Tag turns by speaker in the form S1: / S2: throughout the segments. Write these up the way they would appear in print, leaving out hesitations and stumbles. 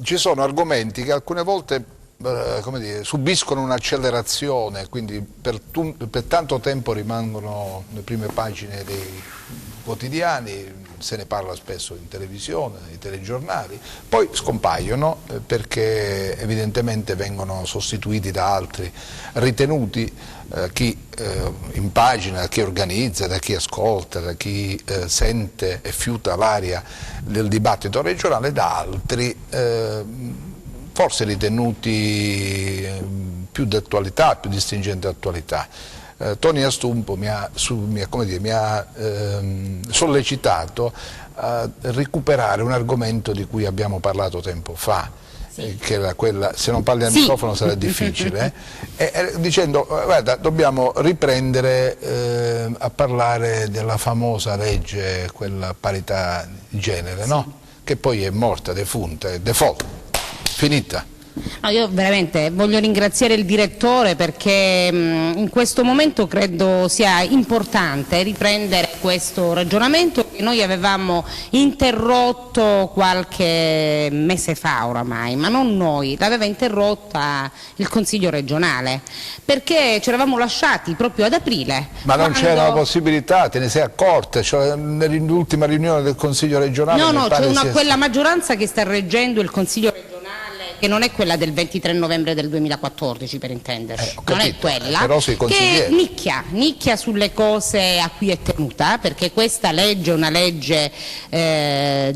S1: ci sono argomenti che alcune volte come dire, subiscono un'accelerazione, quindi per tanto tempo rimangono le prime pagine dei quotidiani, se ne parla spesso in televisione, nei telegiornali, poi scompaiono perché evidentemente vengono sostituiti da altri ritenuti, chi in pagina, da chi organizza, da chi ascolta, da chi sente e fiuta l'aria del dibattito regionale, da altri forse ritenuti più d'attualità, più di stringente attualità. Tony Astumpo mi ha sollecitato a recuperare un argomento di cui abbiamo parlato tempo fa, che era quella, se non parli al microfono sarà difficile, dicendo guarda, dobbiamo riprendere a parlare della famosa legge, quella parità di genere, no? Che poi è morta, defunta, è default, finita.
S2: No, io veramente voglio ringraziare il direttore perché in questo momento credo sia importante riprendere questo ragionamento che noi avevamo interrotto qualche mese fa oramai, ma non noi, l'aveva interrotta il Consiglio regionale, perché ci eravamo lasciati proprio ad aprile.
S1: Ma non c'era la possibilità, te ne sei accorta? Cioè, nell'ultima riunione del Consiglio regionale?
S2: No, c'è quella maggioranza che sta reggendo il Consiglio regionale, che non è quella del 23 novembre del 2014 per intenderci, non è quella, che nicchia sulle cose a cui è tenuta, perché questa legge è una legge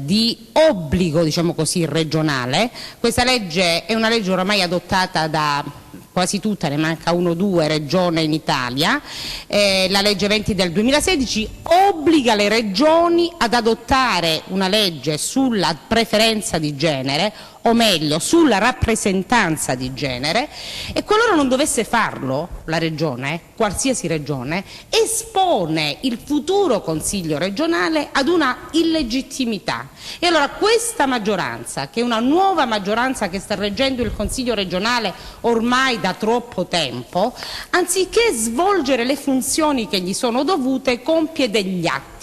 S2: di obbligo, diciamo così, regionale. Questa legge è una legge oramai adottata da quasi tutta, ne manca 1 o 2 regioni in Italia, la legge 20 del 2016 obbliga le regioni ad adottare una legge sulla preferenza di genere, o meglio sulla rappresentanza di genere, e qualora non dovesse farlo la regione, qualsiasi regione, espone il futuro Consiglio regionale ad una illegittimità. E allora questa maggioranza, che è una nuova maggioranza che sta reggendo il Consiglio regionale ormai da troppo tempo, anziché svolgere le funzioni che gli sono dovute, compie degli atti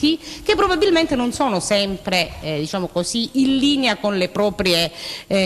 S2: che probabilmente non sono sempre diciamo così, in linea con le proprie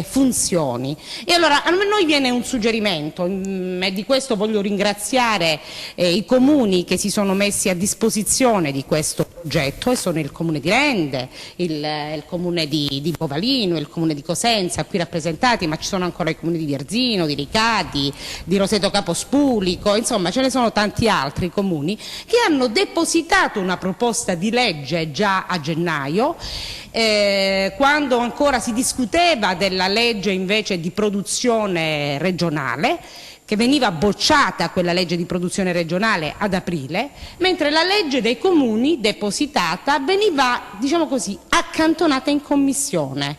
S2: funzioni. E allora a noi viene un suggerimento, e di questo voglio ringraziare i comuni che si sono messi a disposizione di questo progetto, e sono il comune di Rende, il comune di Bovalino, il comune di Cosenza, qui rappresentati, ma ci sono ancora i comuni di Vierzino, di Ricati, di Roseto Capospulico, insomma ce ne sono tanti altri comuni che hanno depositato una proposta di legge già a gennaio, quando ancora si discuteva della legge invece di produzione regionale, che veniva bocciata quella legge di produzione regionale ad aprile, mentre la legge dei comuni depositata veniva, diciamo così, accantonata in commissione.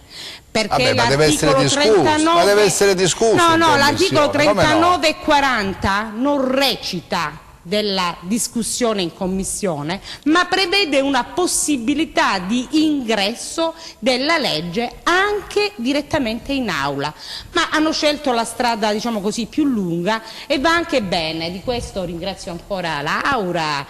S2: Perché
S1: ma deve essere discusso.
S2: No, l'articolo 39 e 40 non recita della discussione in commissione, ma prevede una possibilità di ingresso della legge anche direttamente in aula, ma hanno scelto la strada, diciamo così, più lunga, e va anche bene. Di questo ringrazio ancora Laura,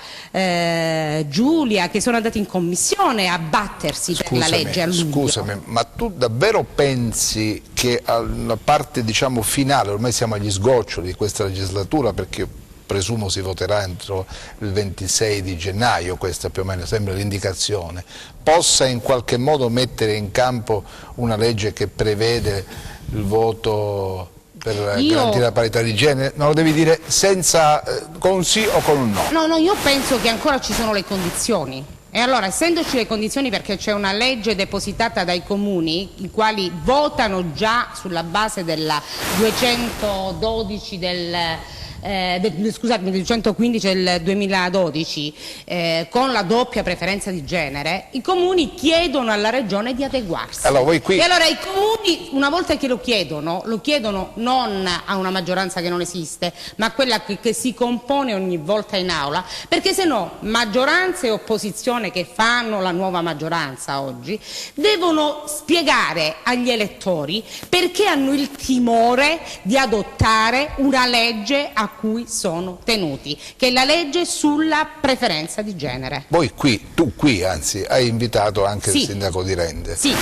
S2: Giulia, che sono andati in commissione a battersi per la legge a luglio.
S1: Scusami, ma tu davvero pensi che alla parte, diciamo, finale, ormai siamo agli sgoccioli di questa legislatura, perché presumo si voterà entro il 26 di gennaio, questa più o meno sembra l'indicazione, possa in qualche modo mettere in campo una legge che prevede il voto per garantire la parità di genere? Non lo devi dire senza, con un sì o con un no?
S2: No, io penso che ancora ci sono le condizioni. E allora, essendoci le condizioni, perché c'è una legge depositata dai comuni, i quali votano già sulla base della 212 scusatemi, 215 del 2012, con la doppia preferenza di genere, i comuni chiedono alla regione di adeguarsi.
S1: Allora, voi qui...
S2: E allora i comuni, una volta che lo chiedono non a una maggioranza che non esiste, ma a quella che si compone ogni volta in aula, perché se no maggioranza e opposizione, che fanno la nuova maggioranza oggi, devono spiegare agli elettori perché hanno il timore di adottare una legge a cui sono tenuti, che è la legge sulla preferenza di genere.
S1: Tu qui anzi hai invitato anche il sindaco di Rende.
S2: Sì.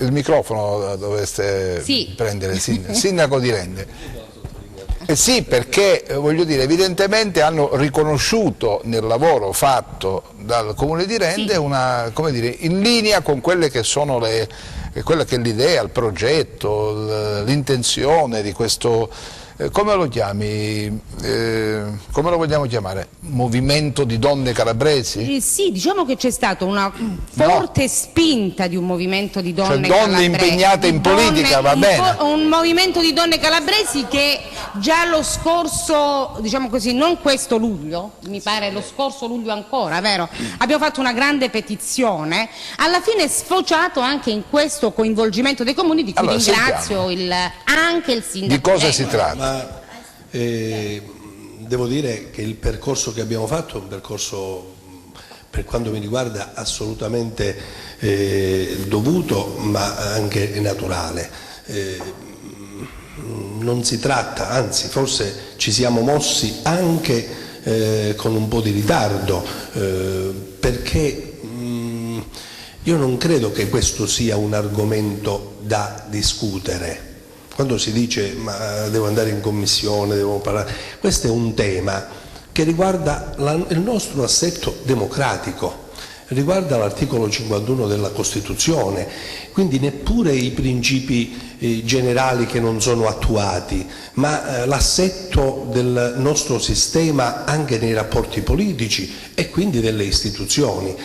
S1: Il microfono dovreste prendere, sindaco di Rende. Sì, perché voglio dire, evidentemente hanno riconosciuto nel lavoro fatto dal Comune di Rende come dire, in linea con quelle che sono quella che è l'idea, il progetto, l'intenzione di questo. Come lo chiami? Come lo vogliamo chiamare? Movimento di donne calabresi?
S2: Sì, diciamo che c'è stata una forte spinta di un movimento di donne
S1: calabresi. Donne impegnate in politica, va bene.
S2: Un movimento di donne calabresi che già lo scorso, diciamo così, non questo luglio, mi pare lo scorso luglio ancora, vero? Abbiamo fatto una grande petizione, alla fine è sfociato anche in questo coinvolgimento dei comuni, di cui ringrazio anche il sindaco.
S1: Di cosa si tratta?
S3: Devo dire che il percorso che abbiamo fatto è un percorso, per quanto mi riguarda, assolutamente dovuto, ma anche naturale. Non si tratta, anzi forse ci siamo mossi anche con un po' di ritardo, perché io non credo che questo sia un argomento da discutere. Quando si dice ma devo andare in commissione, devo parlare, questo è un tema che riguarda il nostro assetto democratico, riguarda l'articolo 51 della Costituzione, quindi neppure i principi generali che non sono attuati, ma l'assetto del nostro sistema anche nei rapporti politici e quindi delle istituzioni.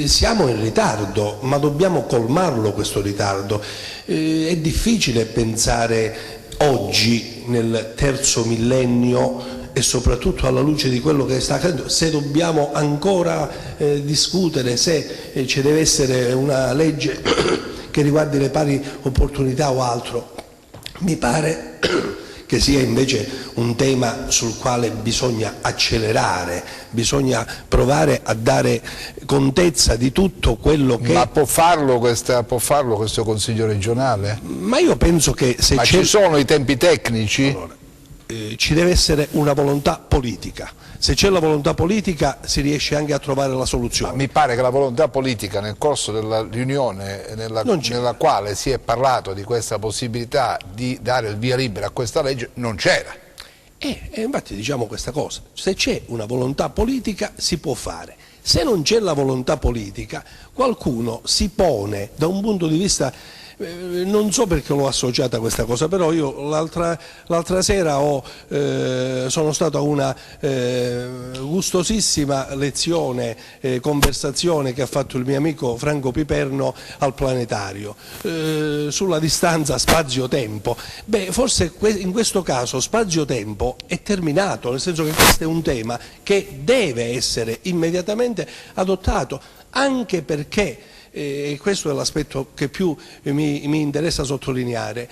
S3: Siamo in ritardo, ma dobbiamo colmarlo questo ritardo. È difficile pensare oggi, nel terzo millennio, e soprattutto alla luce di quello che sta accadendo, se dobbiamo ancora discutere se ci deve essere una legge che riguardi le pari opportunità o altro. Mi pare che sia invece un tema sul quale bisogna accelerare, bisogna provare a dare contezza di tutto quello che...
S1: Ma può farlo questo Consiglio regionale?
S3: Ma io penso che se c'è...
S1: ci sono i tempi tecnici?
S3: Allora, ci deve essere una volontà politica. Se c'è la volontà politica si riesce anche a trovare la soluzione.
S1: Ma mi pare che la volontà politica nel corso della riunione nella quale si è parlato di questa possibilità di dare il via libera a questa legge non c'era.
S3: E infatti diciamo questa cosa, se c'è una volontà politica si può fare. Se non c'è la volontà politica, qualcuno si pone da un punto di vista... non so perché l'ho associata a questa cosa, però io l'altra sera sono stato a una gustosissima lezione, conversazione che ha fatto il mio amico Franco Piperno al Planetario sulla distanza spazio-tempo. Beh, forse in questo caso spazio-tempo è terminato, nel senso che questo è un tema che deve essere immediatamente adottato, anche perché e questo è l'aspetto che più mi interessa sottolineare,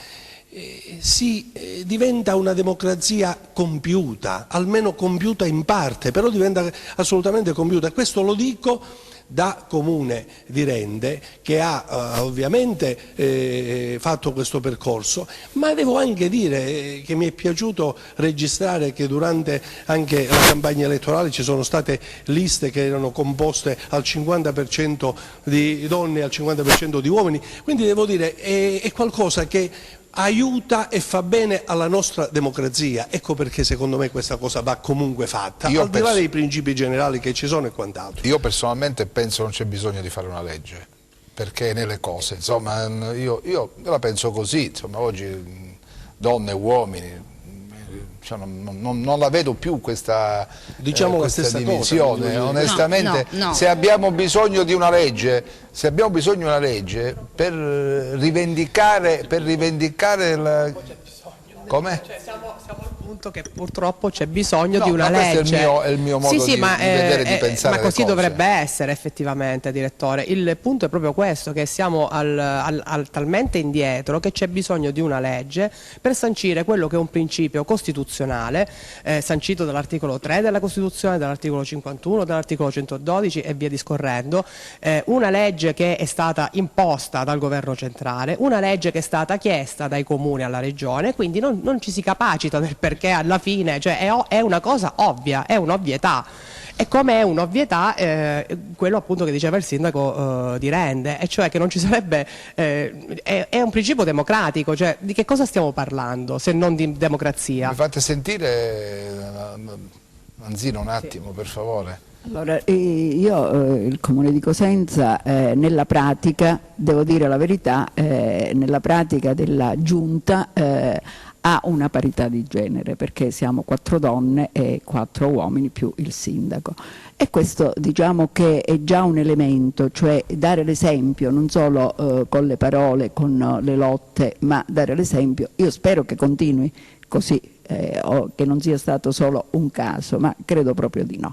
S3: si diventa una democrazia compiuta, almeno compiuta in parte, però diventa assolutamente compiuta, e questo lo dico da Comune di Rende, che ha ovviamente fatto questo percorso, ma devo anche dire che mi è piaciuto registrare che durante anche la campagna elettorale ci sono state liste che erano composte al 50% di donne e al 50% di uomini, quindi devo dire è qualcosa che aiuta e fa bene alla nostra democrazia. Ecco perché secondo me questa cosa va comunque fatta, al di là dei principi generali che ci sono e quant'altro.
S1: Io personalmente penso non c'è bisogno di fare una legge, perché nelle cose, insomma, io la penso così, insomma, oggi donne e uomini, cioè, non la vedo più questa,
S3: diciamo
S1: questa
S3: la stessa
S1: divisione,
S3: cosa,
S1: onestamente.
S2: No.
S1: Se abbiamo bisogno di una legge, per rivendicare come?
S4: Siamo al punto che purtroppo c'è bisogno di una legge.
S1: Questo è il mio modo di vedere, di pensare.
S4: Ma così dovrebbe essere effettivamente, direttore. Il punto è proprio questo, che siamo talmente indietro che c'è bisogno di una legge per sancire quello che è un principio costituzionale, sancito dall'articolo 3 della Costituzione, dall'articolo 51, dall'articolo 112 e via discorrendo. Una legge che è stata imposta dal governo centrale, una legge che è stata chiesta dai comuni alla regione, quindi non ci si capacita del perché alla fine, cioè è una cosa ovvia, è un'ovvietà. E come è un'ovvietà quello appunto che diceva il sindaco di Rende, e cioè che non ci sarebbe, è un principio democratico, cioè di che cosa stiamo parlando se non di democrazia?
S1: Mi fate sentire Manzino un attimo, per favore.
S5: Allora, io il Comune di Cosenza nella pratica, devo dire la verità, nella pratica della Giunta ha una parità di genere, perché siamo 4 donne e 4 uomini più il sindaco, e questo diciamo che è già un elemento, cioè dare l'esempio non solo con le parole, con le lotte, ma dare l'esempio. Io spero che continui così, o che non sia stato solo un caso, ma credo proprio di no.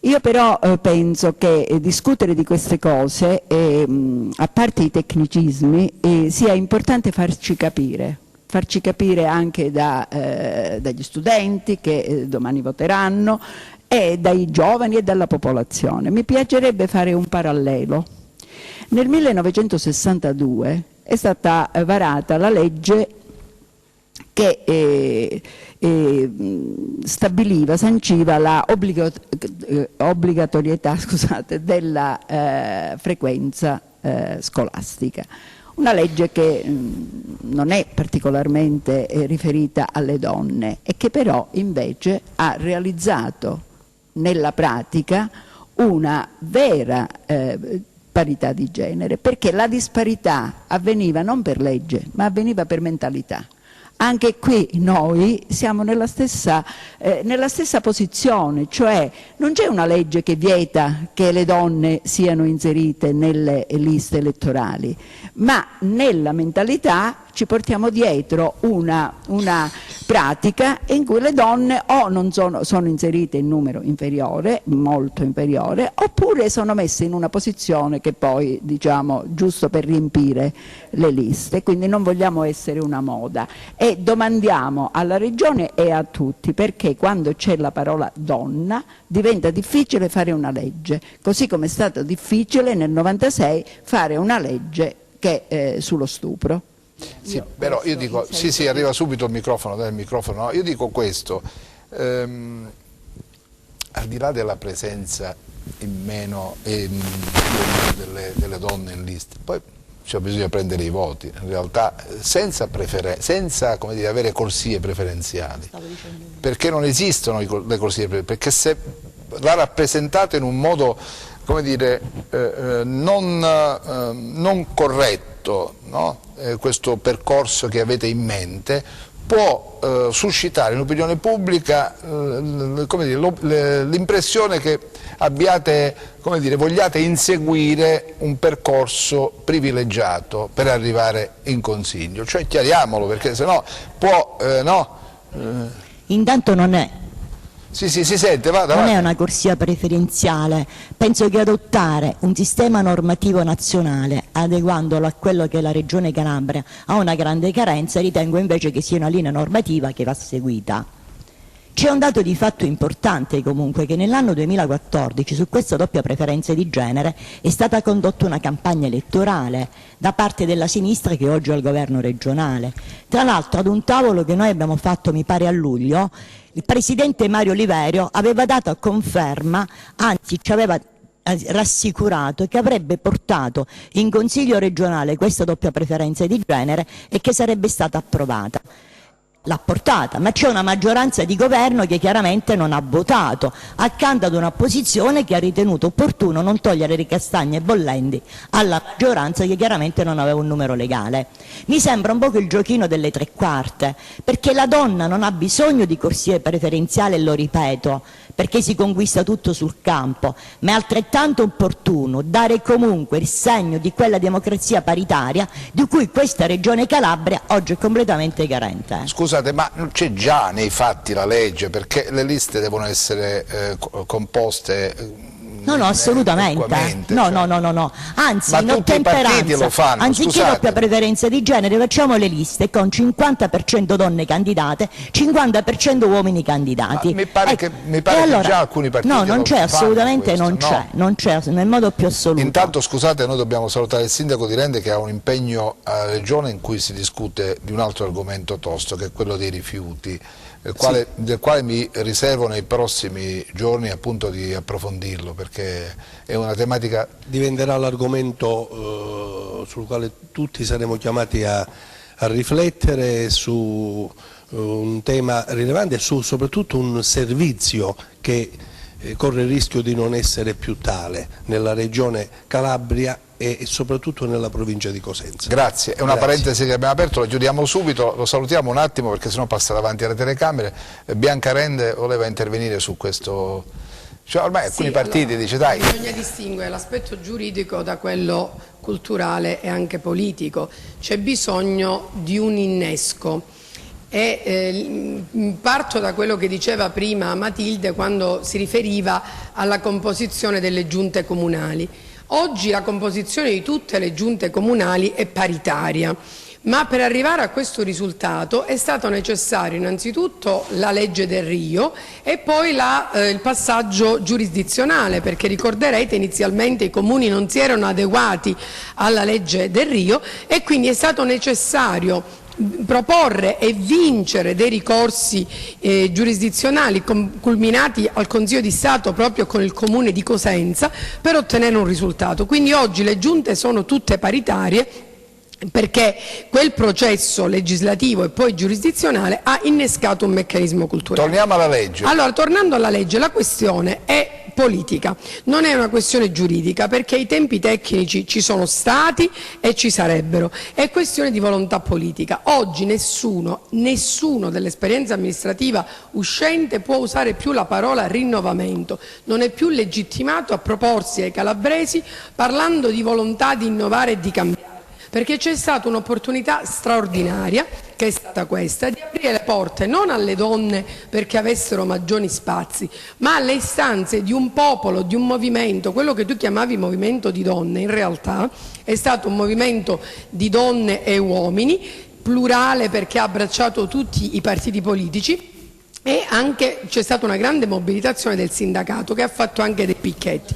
S5: Io però penso che discutere di queste cose, a parte i tecnicismi, sia importante farci capire anche dagli studenti che domani voteranno, e dai giovani e dalla popolazione. Mi piacerebbe fare un parallelo. Nel 1962 è stata varata la legge che sanciva la obbligatorietà, scusate, della frequenza scolastica. Una legge che non è particolarmente riferita alle donne e che però invece ha realizzato nella pratica una vera parità di genere, perché la disparità avveniva non per legge, ma avveniva per mentalità. Anche qui noi siamo nella stessa posizione, cioè non c'è una legge che vieta che le donne siano inserite nelle liste elettorali, ma nella mentalità ci portiamo dietro una pratica in cui le donne o non sono inserite in numero inferiore, molto inferiore, oppure sono messe in una posizione che poi, diciamo, giusto per riempire le liste. Quindi non vogliamo essere una moda e domandiamo alla Regione e a tutti perché quando c'è la parola donna diventa difficile fare una legge, così come è stato difficile nel 96 fare una legge che sullo stupro.
S1: Sì, però io dico, sì, arriva subito il microfono, dai il microfono, no? Io dico questo, al di là della presenza in meno delle donne in lista, poi bisogna prendere i voti, in realtà senza come dire, avere corsie preferenziali, perché non esistono le corsie preferenziali, perché se la rappresentate in un modo, come dire, non corretto, no? Questo percorso che avete in mente può suscitare in opinione pubblica l'impressione che abbiate, come dire, vogliate inseguire un percorso privilegiato per arrivare in Consiglio, cioè chiariamolo, perché sennò può
S6: Intanto non è.
S1: Sì, si sente, vada.
S6: Non è una corsia preferenziale, penso che adottare un sistema normativo nazionale adeguandolo a quello che la Regione Calabria ha una grande carenza, ritengo invece che sia una linea normativa che va seguita. C'è un dato di fatto importante comunque, che nell'anno 2014 su questa doppia preferenza di genere è stata condotta una campagna elettorale da parte della sinistra che oggi è al governo regionale. Tra l'altro ad un tavolo che noi abbiamo fatto mi pare a luglio, il presidente Mario Oliverio aveva dato conferma, anzi ci aveva rassicurato che avrebbe portato in Consiglio regionale questa doppia preferenza di genere e che sarebbe stata approvata. L'ha portata, ma c'è una maggioranza di governo che chiaramente non ha votato, accanto ad un'opposizione che ha ritenuto opportuno non togliere le castagne bollenti alla maggioranza che chiaramente non aveva un numero legale. Mi sembra un po' il giochino delle tre quarte, perché la donna non ha bisogno di corsie preferenziali, e lo ripeto, perché si conquista tutto sul campo, ma è altrettanto opportuno dare comunque il segno di quella democrazia paritaria di cui questa Regione Calabria oggi è completamente carente.
S1: Scusate, ma c'è già nei fatti la legge, perché le liste devono essere composte
S6: No, assolutamente. No. Anzi, in ottemperanza, anziché doppia preferenza di genere, facciamo le liste con 50% donne candidate, 50% uomini candidati.
S1: Mi pare che già alcuni partiti
S6: non c'è, assolutamente non c'è, nel modo più assoluto.
S1: Intanto, scusate, noi dobbiamo salutare il sindaco di Rende, che ha un impegno alla regione in cui si discute di un altro argomento tosto, che è quello dei rifiuti, del quale mi riservo nei prossimi giorni appunto di approfondirlo, perché è una tematica...
S3: Diventerà l'argomento sul quale tutti saremo chiamati a riflettere su un tema rilevante e su soprattutto un servizio che corre il rischio di non essere più tale nella regione Calabria e soprattutto nella provincia di Cosenza.
S1: Grazie, è una parentesi che abbiamo aperto, la chiudiamo subito, lo salutiamo un attimo perché sennò passa davanti alle telecamere. Bianca Rende voleva intervenire su questo, cioè ormai alcuni partiti dice dai.
S7: Bisogna distinguere l'aspetto giuridico da quello culturale e anche politico, c'è bisogno di un innesco. Parto da quello che diceva prima Matilde quando si riferiva alla composizione delle giunte comunali. Oggi la composizione di tutte le giunte comunali è paritaria, ma per arrivare a questo risultato è stato necessario innanzitutto la legge del Rio e poi il passaggio giurisdizionale, perché ricorderete inizialmente i comuni non si erano adeguati alla legge del Rio e quindi è stato necessario proporre e vincere dei ricorsi giurisdizionali culminati al Consiglio di Stato proprio con il Comune di Cosenza per ottenere un risultato. Quindi oggi le giunte sono tutte paritarie perché quel processo legislativo e poi giurisdizionale ha innescato un meccanismo culturale.
S1: Torniamo alla legge.
S7: Allora, tornando alla legge, la questione è politica, non è una questione giuridica, perché i tempi tecnici ci sono stati e ci sarebbero, è questione di volontà politica. Oggi nessuno dell'esperienza amministrativa uscente può usare più la parola rinnovamento, non è più legittimato a proporsi ai calabresi parlando di volontà di innovare e di cambiare, perché c'è stata un'opportunità straordinaria, che è stata questa, di aprire le porte non alle donne perché avessero maggiori spazi, ma alle istanze di un popolo, di un movimento. Quello che tu chiamavi movimento di donne, in realtà è stato un movimento di donne e uomini, plurale perché ha abbracciato tutti i partiti politici e anche c'è stata una grande mobilitazione del sindacato che ha fatto anche dei picchetti.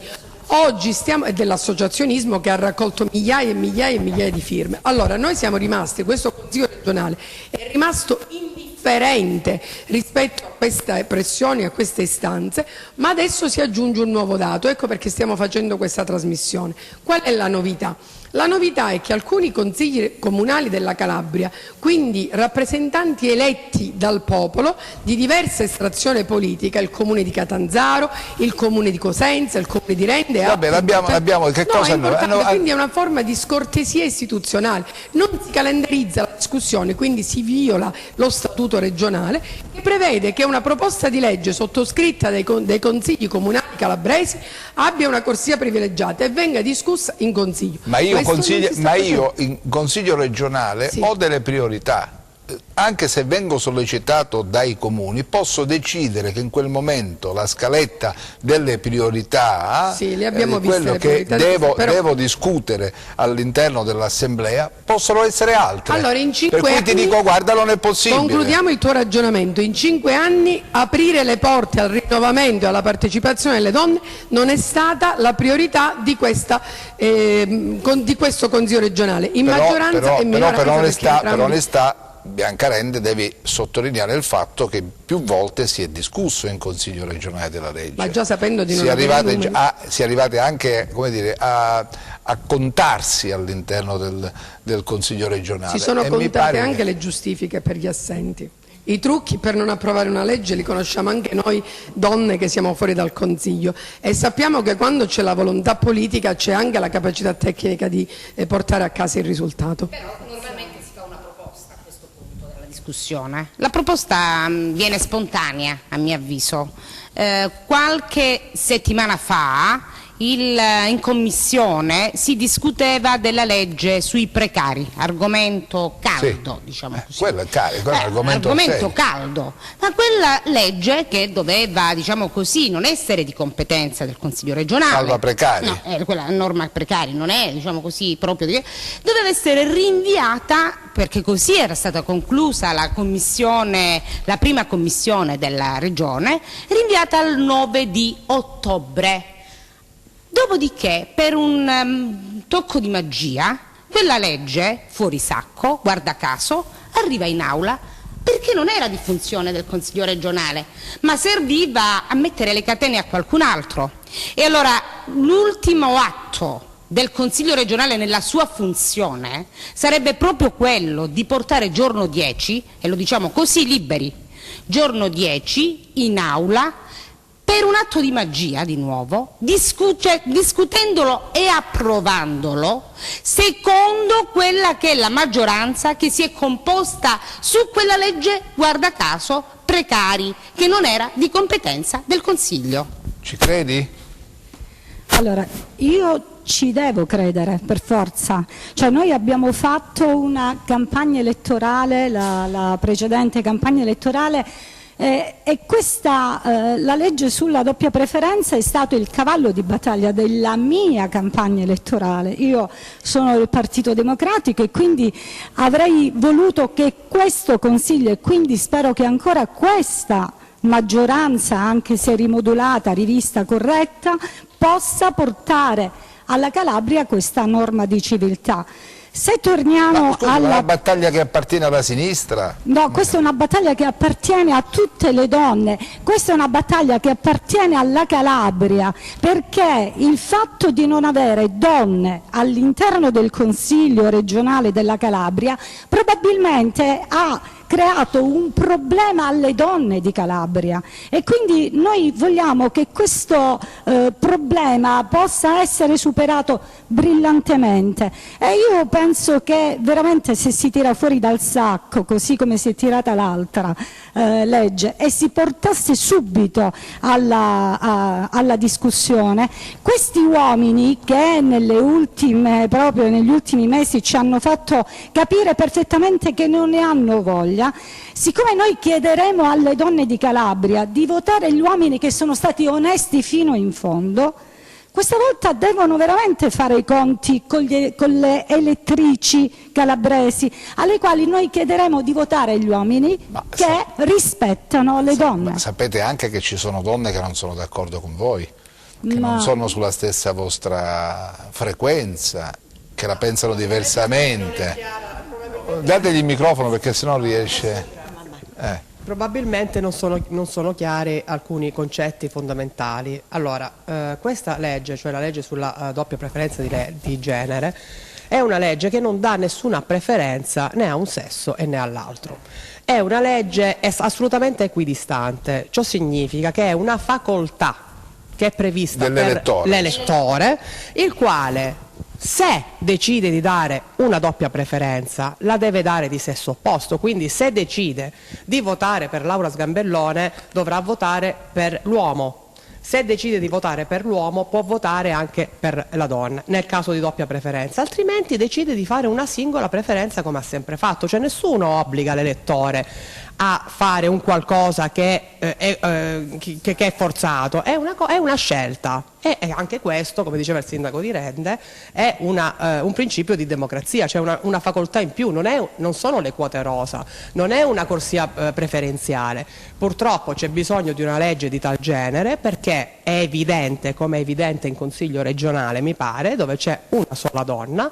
S7: Oggi dell'associazionismo che ha raccolto migliaia e migliaia e migliaia di firme. Allora noi siamo rimasti, questo Consiglio regionale è rimasto indifferente rispetto a queste pressioni, a queste istanze, ma adesso si aggiunge un nuovo dato, ecco perché stiamo facendo questa trasmissione. Qual è la novità? La novità è che alcuni consigli comunali della Calabria, quindi rappresentanti eletti dal popolo di diversa estrazione politica, il comune di Catanzaro, il comune di Cosenza, il comune di Rende...
S1: Vabbè, l'abbiamo, che cosa
S7: quindi è una forma di scortesia istituzionale, non si calendarizza la discussione, quindi si viola lo statuto regionale che prevede che una proposta di legge sottoscritta dai consigli comunali calabresi abbia una corsia privilegiata e venga discussa in consiglio.
S1: Ma io in consiglio regionale ho delle priorità, anche se vengo sollecitato dai comuni posso decidere che in quel momento la scaletta delle priorità, quello che devo discutere all'interno dell'assemblea, possono essere altre.
S7: Allora, in 5
S1: per cui
S7: anni,
S1: ti dico guarda, non è possibile.
S7: Concludiamo il tuo ragionamento. In 5 anni aprire le porte al rinnovamento e alla partecipazione delle donne non è stata la priorità di questo Consiglio regionale. In maggioranza e minoranza.
S1: Per onestà Bianca Rende devi sottolineare il fatto che più volte si è discusso in Consiglio regionale della legge.
S7: Ma già sapendo di non
S1: si è arrivate anche, come dire, a contarsi all'interno del Consiglio regionale.
S7: Si sono contate anche le giustifiche per gli assenti. I trucchi per non approvare una legge li conosciamo anche noi donne che siamo fuori dal Consiglio e sappiamo che quando c'è la volontà politica c'è anche la capacità tecnica di portare a casa il risultato.
S2: Discussione. La proposta viene spontanea, a mio avviso. Qualche settimana fa in commissione si discuteva della legge sui precari, argomento caldo, sì, diciamo così.
S1: Quello è un
S2: argomento caldo, ma quella legge che doveva, diciamo così, non essere di competenza del Consiglio regionale,
S1: salva precari,
S2: no, quella norma precari non è, diciamo così, proprio doveva essere rinviata, perché così era stata conclusa la prima commissione della regione, rinviata al 9 di ottobre. Dopodiché, per un tocco di magia, quella legge, fuori sacco, guarda caso, arriva in aula perché non era di funzione del Consiglio regionale, ma serviva a mettere le catene a qualcun altro. E allora l'ultimo atto del Consiglio regionale nella sua funzione sarebbe proprio quello di portare giorno 10, e lo diciamo così liberi, giorno 10 in aula, per un atto di magia di nuovo, discutendolo e approvandolo secondo quella che è la maggioranza che si è composta su quella legge, guarda caso, precari, che non era di competenza del Consiglio.
S1: Ci credi?
S8: Allora, io ci devo credere per forza, cioè noi abbiamo fatto una campagna elettorale, la precedente campagna elettorale, e questa, la legge sulla doppia preferenza è stato il cavallo di battaglia della mia campagna elettorale. Io sono del Partito Democratico e quindi avrei voluto che questo Consiglio, e quindi spero che ancora questa maggioranza, anche se rimodulata, rivista, corretta, possa portare alla Calabria questa norma di civiltà. Se torniamo alla...
S1: una battaglia che appartiene alla sinistra?
S8: No, questa è una battaglia che appartiene a tutte le donne, questa è una battaglia che appartiene alla Calabria, perché il fatto di non avere donne all'interno del Consiglio regionale della Calabria probabilmente ha creato un problema alle donne di Calabria, e quindi noi vogliamo che questo problema possa essere superato brillantemente, e io penso che veramente se si tira fuori dal sacco, così come si è tirata l'altra legge, e si portasse subito alla discussione, questi uomini che proprio negli ultimi mesi ci hanno fatto capire perfettamente che non ne hanno voglia, siccome noi chiederemo alle donne di Calabria di votare gli uomini che sono stati onesti fino in fondo, questa volta devono veramente fare i conti con le elettrici calabresi, alle quali noi chiederemo di votare gli uomini che rispettano le donne.
S1: Ma sapete anche che ci sono donne che non sono d'accordo con voi, che non sono sulla stessa vostra frequenza, che la pensano diversamente. Dategli il microfono perché sennò riesce...
S4: Probabilmente non sono chiari alcuni concetti fondamentali. Allora, questa legge, cioè la legge sulla doppia preferenza di genere, è una legge che non dà nessuna preferenza né a un sesso e né all'altro. È una legge assolutamente equidistante, ciò significa che è una facoltà che è prevista per l'elettore, il quale, se decide di dare una doppia preferenza, la deve dare di sesso opposto. Quindi se decide di votare per Laura Sgambellone dovrà votare per l'uomo. Se decide di votare per l'uomo può votare anche per la donna, nel caso di doppia preferenza, altrimenti decide di fare una singola preferenza come ha sempre fatto. Cioè nessuno obbliga l'elettore a fare un qualcosa che è forzato, è una scelta, e anche questo, come diceva il sindaco di Rende, è un principio di democrazia, cioè una facoltà in più, non sono le quote rosa, non è una corsia preferenziale. Purtroppo c'è bisogno di una legge di tal genere, perché è evidente, come è evidente in Consiglio regionale mi pare, dove c'è una sola donna,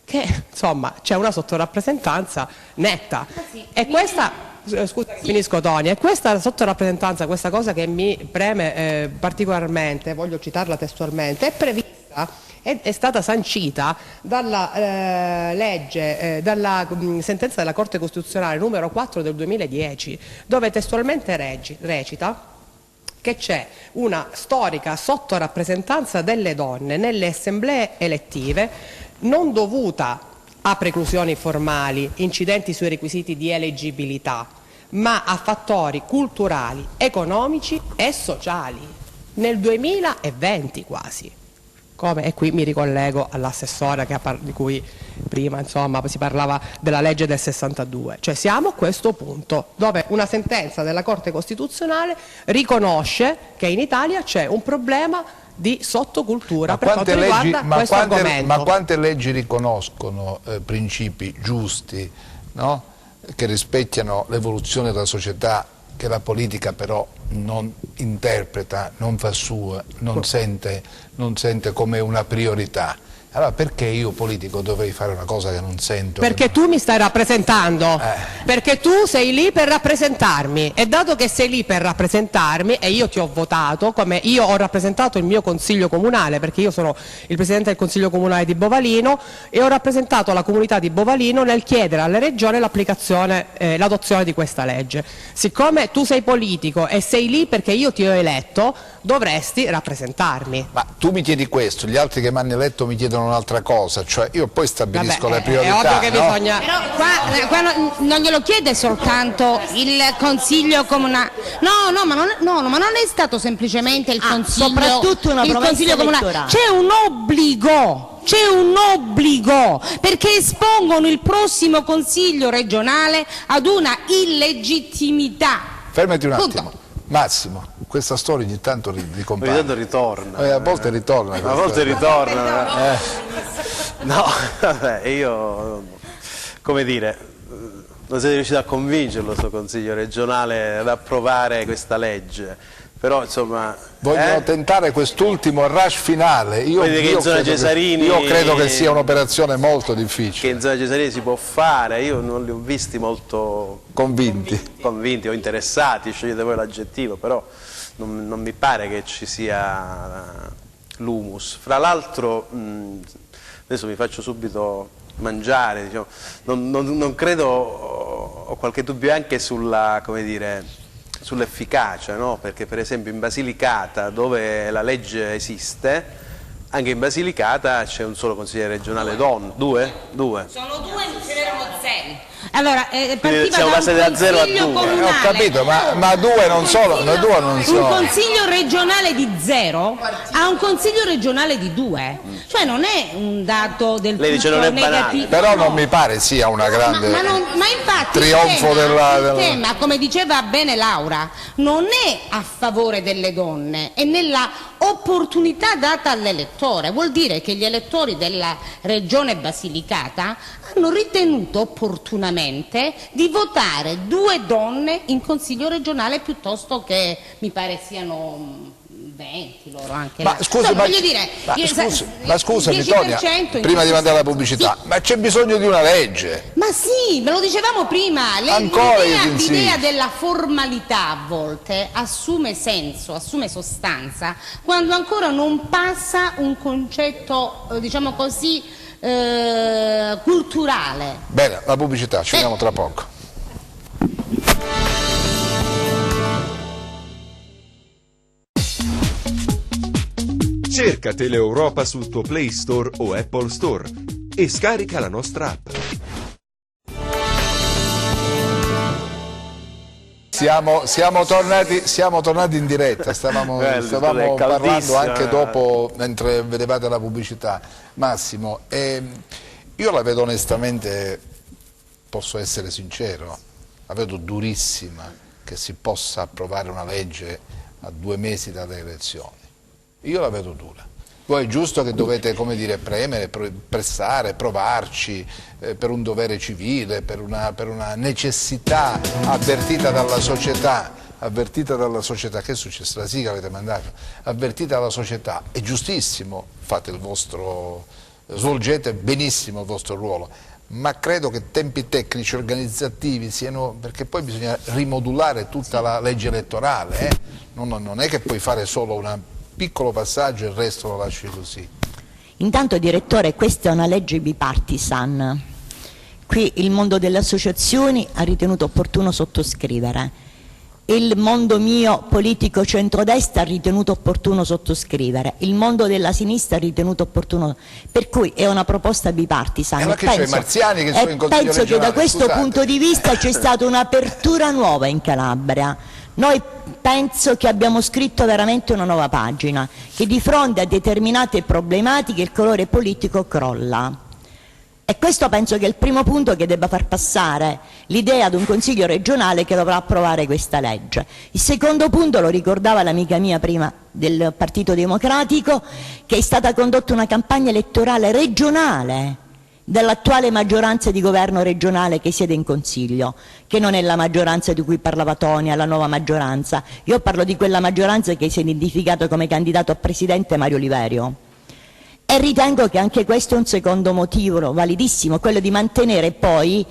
S4: che insomma c'è una sottorappresentanza netta, e questa... Scusa, finisco Tony, e questa sottorappresentanza, questa cosa che mi preme particolarmente, voglio citarla testualmente, è prevista, è stata sancita dalla dalla sentenza della Corte Costituzionale numero 4 del 2010, dove testualmente recita che c'è una storica sottorappresentanza delle donne nelle assemblee elettive non dovuta a preclusioni formali incidenti sui requisiti di eleggibilità, ma a fattori culturali, economici e sociali. Nel 2020 quasi. E qui mi ricollego all'assessore di cui prima insomma si parlava della legge del 62, cioè siamo a questo punto dove una sentenza della Corte Costituzionale riconosce che in Italia c'è un problema di sottocultura per quanto riguarda questo argomento.
S1: Ma quante leggi riconoscono principi giusti, no? Che rispecchiano l'evoluzione della società, che la politica però non interpreta, non fa sua, non sente come una priorità? Allora perché io politico dovrei fare una cosa che non sento?
S4: Perché tu mi stai rappresentando, perché tu sei lì per rappresentarmi, e dato che sei lì per rappresentarmi e io ti ho votato, come io ho rappresentato il mio consiglio comunale, perché io sono il presidente del consiglio comunale di Bovalino e ho rappresentato la comunità di Bovalino nel chiedere alle regioni l'applicazione, l'adozione di questa legge. Siccome tu sei politico e sei lì perché io ti ho eletto, dovresti rappresentarmi.
S1: Ma tu mi chiedi questo, gli altri che mi hanno eletto mi chiedono un'altra cosa, cioè io poi stabilisco le priorità.
S4: È ovvio che bisogna...
S2: Però qua non glielo chiede soltanto il consiglio comunale. No, ma non è stato semplicemente il consiglio,
S6: soprattutto una promessa
S2: comunale. C'è un obbligo, perché espongono il prossimo consiglio regionale ad una illegittimità.
S1: Fermati un attimo. Massimo, questa storia ogni tanto ricompare.
S9: Ogni tanto ritorna.
S1: A volte ritorna.
S9: A volte ritorna. No, vabbè, io, come dire, non siete riusciti a convincerlo, sto consiglio regionale, ad approvare questa legge. Però insomma...
S1: Vogliono tentare quest'ultimo rush finale. Io credo che sia un'operazione molto difficile.
S9: Che in zona Cesarini si può fare, io non li ho visti molto
S1: convinti
S9: o interessati, scegliete voi l'aggettivo, però non mi pare che ci sia l'humus. Fra l'altro, adesso mi faccio subito mangiare, diciamo, non credo, ho qualche dubbio anche sulla, come dire, sull'efficacia, no? Perché per esempio in Basilicata, dove la legge esiste, anche in Basilicata c'è un solo consigliere regionale donna. Due?
S2: Sono due, ce n'erano zero. Allora,
S9: siamo passati da 0 a 2.
S1: Ho capito, ma due non sono.
S2: Un consiglio regionale di 0 a un consiglio regionale di 2. Cioè non è un dato del
S9: Lei dice non è
S2: negativo.
S1: Però non mi pare sia una grande
S2: ma infatti
S1: trionfo
S2: il tema, come diceva bene Laura, non è a favore delle donne, è nella opportunità data all'elettore. Vuol dire che gli elettori della regione Basilicata hanno ritenuto opportunamente di votare 2 donne in consiglio regionale piuttosto che, mi pare siano 20 loro anche.
S1: Ma scusi, ma scusami Tonia, prima di mandare la pubblicità, ma c'è bisogno di una legge.
S2: Ma sì, me lo dicevamo prima, l'idea della formalità a volte assume senso, assume sostanza, quando ancora non passa un concetto, diciamo così, culturale.
S1: Bene, la pubblicità, ci vediamo tra poco.
S10: Cerca Teleeuropa sul tuo Play Store o Apple Store e scarica la nostra app.
S1: Siamo tornati in diretta, stavamo parlando anche dopo, mentre vedevate la pubblicità. Massimo, io la vedo onestamente, posso essere sincero, la vedo durissima che si possa approvare una legge a 2 mesi dalle elezioni. Io la vedo dura. Poi è giusto che dovete, come dire, premere, pressare, provarci per un dovere civile, per una necessità avvertita dalla società. Che è successo? La sigla avete mandato? Avvertita dalla società. È giustissimo, fate il vostro, svolgete benissimo il vostro ruolo, ma credo che tempi tecnici, organizzativi siano, perché poi bisogna rimodulare tutta la legge elettorale, non è che puoi fare solo un piccolo passaggio e il resto lo lasci così.
S6: Intanto, direttore, questa è una legge bipartisan. Qui il mondo delle associazioni ha ritenuto opportuno sottoscrivere, il mondo mio politico centrodestra ha ritenuto opportuno sottoscrivere, il mondo della sinistra ha ritenuto opportuno, per cui è una proposta bipartisan.
S1: E penso
S6: che da questo punto di vista c'è stata un'apertura nuova in Calabria, Noi penso che abbiamo scritto veramente una nuova pagina, che di fronte a determinate problematiche il colore politico crolla. E questo penso che è il primo punto che debba far passare l'idea ad un Consiglio regionale che dovrà approvare questa legge. Il secondo punto, lo ricordava l'amica mia prima del Partito Democratico, che è stata condotta una campagna elettorale regionale dall'attuale maggioranza di governo regionale che siede in Consiglio, che non è la maggioranza di cui parlava Tonia, la nuova maggioranza. Io parlo di quella maggioranza che si è identificato come candidato a Presidente Mario Oliverio. E ritengo che anche questo è un secondo motivo validissimo, quello di mantenere poi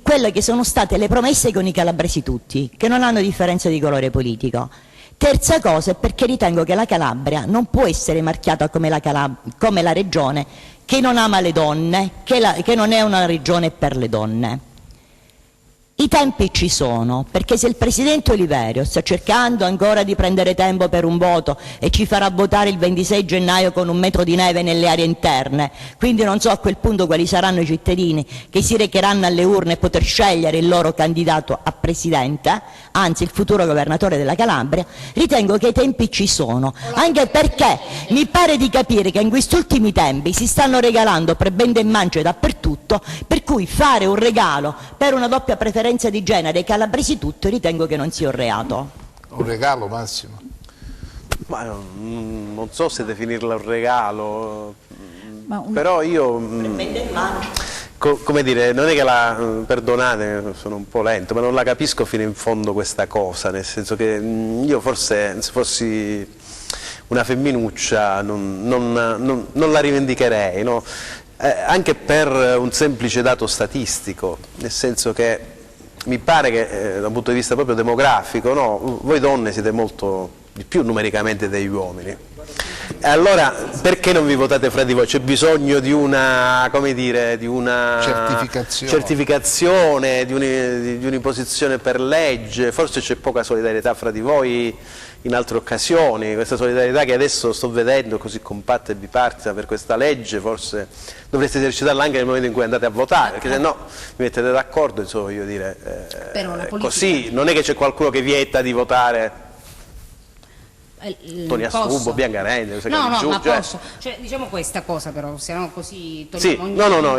S6: quelle che sono state le promesse con i calabresi tutti, che non hanno differenza di colore politico. Terza cosa è perché ritengo che la Calabria non può essere marchiata come la regione che non ama le donne, che non è una regione per le donne. I tempi ci sono, perché se il Presidente Oliverio sta cercando ancora di prendere tempo per un voto e ci farà votare il 26 gennaio con un metro di neve nelle aree interne, quindi non so a quel punto quali saranno i cittadini che si recheranno alle urne e poter scegliere il loro candidato a Presidente, anzi il futuro governatore della Calabria, ritengo che i tempi ci sono, anche perché mi pare di capire che in questi ultimi tempi si stanno regalando prebende e mance dappertutto, per cui fare un regalo per una doppia preferenza di genere ai calabresi tutto ritengo che non sia un reato.
S1: Un regalo, Massimo?
S9: Ma non so se definirla un regalo, però io come dire, non è che perdonate, sono un po' lento, ma non la capisco fino in fondo questa cosa, nel senso che io forse se fossi una femminuccia non la rivendicherei, no? Anche per un semplice dato statistico, nel senso che mi pare che da un punto di vista proprio demografico, no? Voi donne siete molto di più numericamente degli uomini. E allora perché non vi votate fra di voi? C'è bisogno di una, come dire, di una certificazione, di un'imposizione per legge, forse c'è poca solidarietà fra di voi in altre occasioni, questa solidarietà che adesso sto vedendo così compatta e bipartita per questa legge, forse dovreste esercitarla anche nel momento in cui andate a votare, perché se no vi mettete d'accordo, insomma, voglio dire, così non è che c'è qualcuno che vieta di votare Tonia Stubo, Biancarende,
S2: no, ma posso, cioè, diciamo questa cosa però, se no così togliamo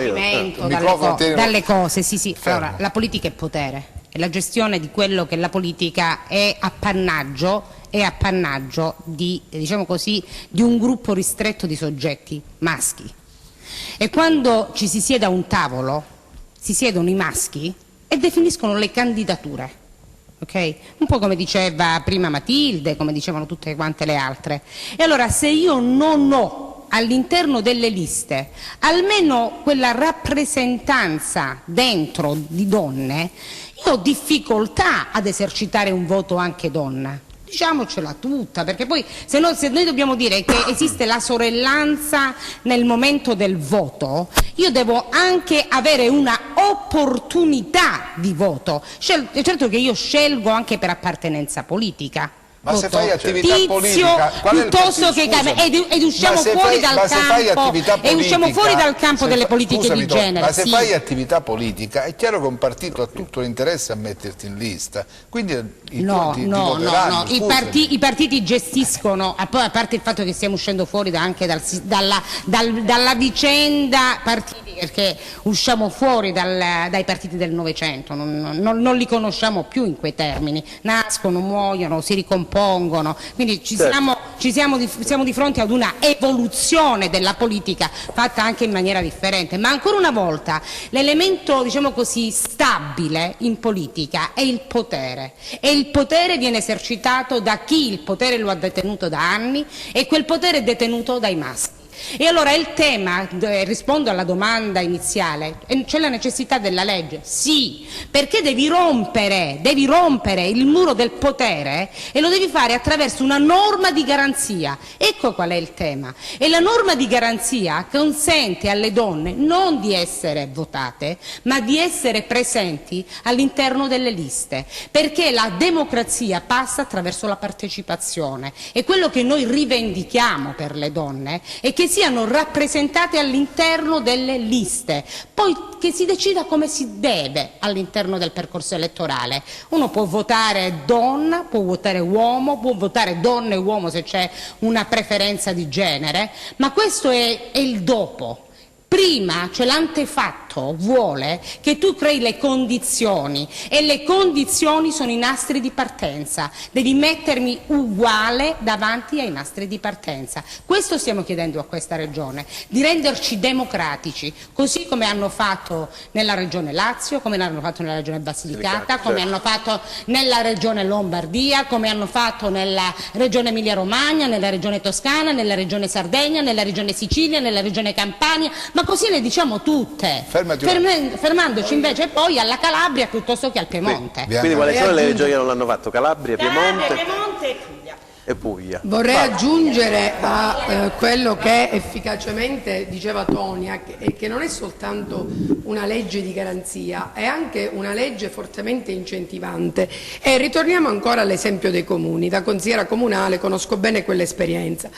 S2: dalle cose, sì. Allora, la politica è potere, è la gestione di quello che la politica è appannaggio di, diciamo così, di un gruppo ristretto di soggetti maschi. E quando ci si siede a un tavolo, si siedono i maschi e definiscono le candidature. Okay? Un po' come diceva prima Matilde, come dicevano tutte quante le altre. E allora se io non ho all'interno delle liste almeno quella rappresentanza dentro di donne, io ho difficoltà ad esercitare un voto anche donna. Diciamocela tutta, perché poi se noi dobbiamo dire che esiste la sorellanza nel momento del voto, io devo anche avere una opportunità di voto. Certo che io scelgo anche per appartenenza politica.
S1: Ma se fai attività politica,
S2: piuttosto che ed usciamo fuori dal campo delle politiche di genere.
S1: Ma se fai attività politica è chiaro che un partito ha tutto l'interesse a metterti in lista, quindi
S2: i partiti gestiscono, a parte il fatto che stiamo uscendo fuori anche dalla vicenda partiti, perché usciamo fuori dai partiti del Novecento, non li conosciamo più in quei termini, nascono, muoiono, si ricompongono. Quindi siamo di fronte ad una evoluzione della politica fatta anche in maniera differente, ma ancora una volta l'elemento, diciamo così, stabile in politica è il potere, e il potere viene esercitato da chi il potere lo ha detenuto da anni, e quel potere è detenuto dai maschi. E allora il tema, rispondo alla domanda iniziale, c'è la necessità della legge? Sì, perché devi rompere il muro del potere, e lo devi fare attraverso una norma di garanzia. Ecco qual è il tema. E la norma di garanzia consente alle donne non di essere votate, ma di essere presenti all'interno delle liste, perché la democrazia passa attraverso la partecipazione, e quello che noi rivendichiamo per le donne è che che siano rappresentate all'interno delle liste, poi che si decida come si deve all'interno del percorso elettorale. Uno può votare donna, può votare uomo, può votare donna e uomo se c'è una preferenza di genere, ma questo è il dopo. Prima, cioè l'antefatto, vuole che tu crei le condizioni, e le condizioni sono i nastri di partenza. Devi mettermi uguale davanti ai nastri di partenza. Questo stiamo chiedendo a questa regione, di renderci democratici, così come hanno fatto nella regione Lazio, come hanno fatto nella regione Basilicata, come hanno fatto nella regione Lombardia, come hanno fatto nella regione Emilia-Romagna, nella regione Toscana, nella regione Sardegna, nella regione Sicilia, nella regione Campania, ma così le diciamo tutte, fermandoci invece poi alla Calabria piuttosto che al Piemonte.
S9: Quindi quali sono le regioni che non l'hanno fatto? Calabria, Piemonte e Puglia.
S7: Vorrei aggiungere a quello che efficacemente diceva Tonia, che non è soltanto una legge di garanzia, è anche una legge fortemente incentivante. E ritorniamo ancora all'esempio dei comuni. Da consigliera comunale conosco bene quell'esperienza.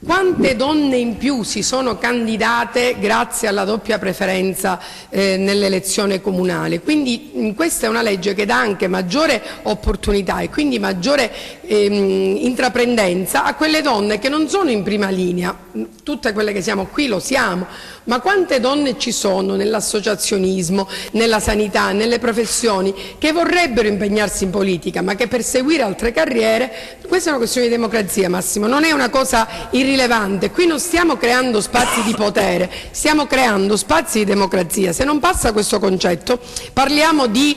S7: Quante donne in più si sono candidate grazie alla doppia preferenza nell'elezione comunale? Quindi questa è una legge che dà anche maggiore opportunità e quindi maggiore intraprendenza a quelle donne che non sono in prima linea. Tutte quelle che siamo qui lo siamo, ma quante donne ci sono nell'associazionismo, nella sanità, nelle professioni che vorrebbero impegnarsi in politica, ma che per seguire altre carriere, questa è una questione di democrazia, Massimo, non è una cosa irrilevante. Qui non stiamo creando spazi di potere, stiamo creando spazi di democrazia. Se non passa questo concetto parliamo di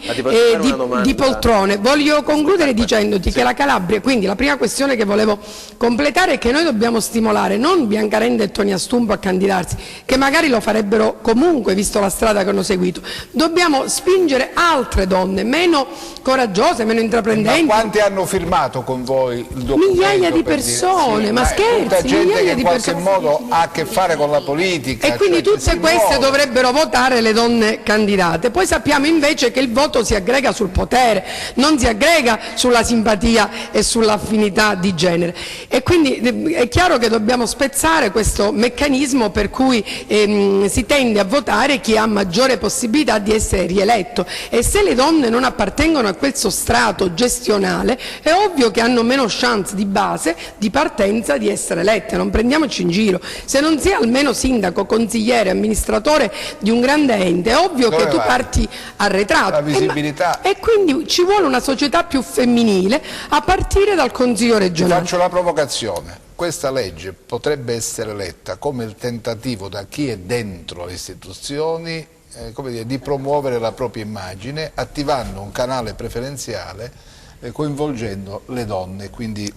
S7: poltrone. Voglio concludere dicendoti che la Calabria, quindi la prima questione che volevo completare è che noi dobbiamo stimolare non Biancarenda e Tonia Stumpo a candidarsi, che magari lo farebbero comunque visto la strada che hanno seguito. Dobbiamo spingere altre donne meno coraggiose, meno intraprendenti.
S1: Ma quanti hanno firmato con voi il documento?
S7: Migliaia di persone, sì, ma scherzi,
S1: gente che in qualche modo ha a che fare con la politica.
S7: E quindi tutte queste dovrebbero votare le donne candidate. Poi sappiamo invece che il voto si aggrega sul potere, non si aggrega sulla simpatia e sull'affinità di genere. E quindi è chiaro che dobbiamo spezzare questo meccanismo per cui si tende a votare chi ha maggiore possibilità di essere rieletto, e se le donne non appartengono a questo strato gestionale è ovvio che hanno meno chance di base, di partenza, di essere elette. Non prendiamoci in giro. Se non sei almeno sindaco, consigliere, amministratore di un grande ente, è ovvio che tu parti arretrato.
S1: La visibilità.
S7: E quindi ci vuole una società più femminile a partire dal Consiglio regionale.
S1: Faccio la provocazione. Questa legge potrebbe essere letta come il tentativo da chi è dentro le istituzioni come dire, di promuovere la propria immagine attivando un canale preferenziale coinvolgendo le donne, quindi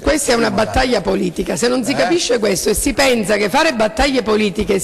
S7: questa è una battaglia politica. Se non si capisce questo e si pensa che fare battaglie politiche